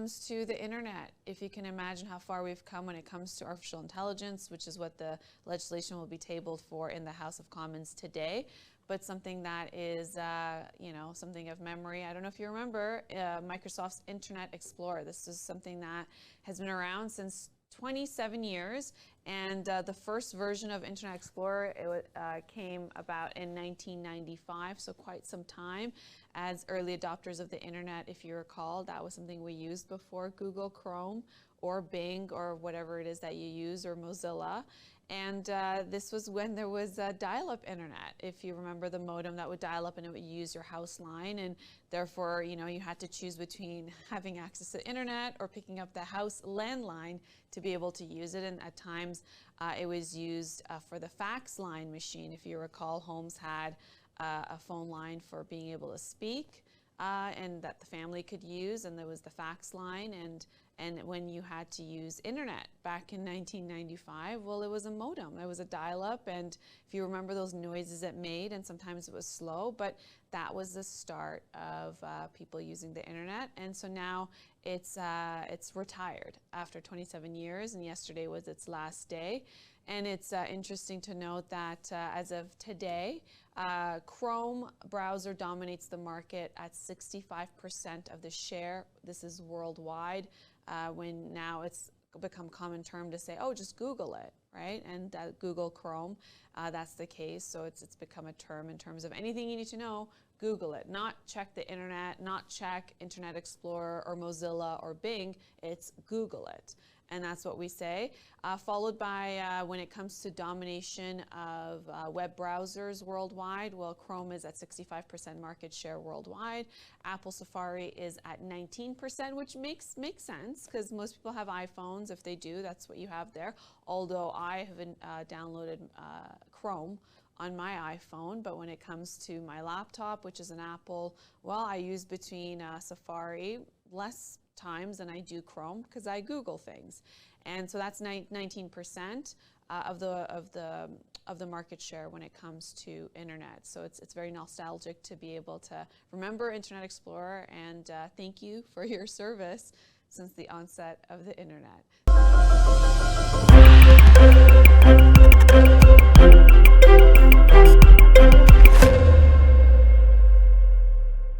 comes to the internet, if you can imagine how far we've come when it comes to artificial intelligence, which is what the legislation will be tabled for in the House of Commons today, but something that is, you know, something of memory. I don't know if you remember Microsoft's Internet Explorer. This is something that has been around since 27 years, and the first version of Internet Explorer came about in 1995, so quite some time. As early adopters of the internet, if you recall, that was something we used before Google Chrome or Bing or whatever it is that you use, or Mozilla. And this was when there was dial-up internet. If you remember the modem that would dial up and it would use your house line, and therefore, you know, you had to choose between having access to internet or picking up the house landline to be able to use it. And at times it was used for the fax line machine. If you recall, homes had a phone line for being able to speak and that the family could use, and there was the fax line. And when you had to use internet back in 1995, well, it was a modem. It was a dial-up, and if you remember those noises it made, and sometimes it was slow, but that was the start of people using the internet. And so now it's retired after 27 years, and yesterday was its last day. And it's interesting to note that as of today, Chrome browser dominates the market at 65% of the share. This is worldwide, when now it's become common term to say, oh, just Google it, right? And Google Chrome, that's the case. So it's become a term in terms of anything you need to know, Google it. Not check the internet, not check Internet Explorer or Mozilla or Bing, it's Google it. And that's what we say, followed by when it comes to domination of web browsers worldwide, well, Chrome is at 65% market share worldwide. Apple Safari is at 19%, which makes sense because most people have iPhones. If they do, that's what you have there. Although I haven't downloaded Chrome on my iPhone, but when it comes to my laptop, which is an Apple, well, I use between Safari less times than I do Chrome because I Google things. And so that's 19% of the market share when it comes to internet. So it's very nostalgic to be able to remember Internet Explorer, and thank you for your service since the onset of the internet.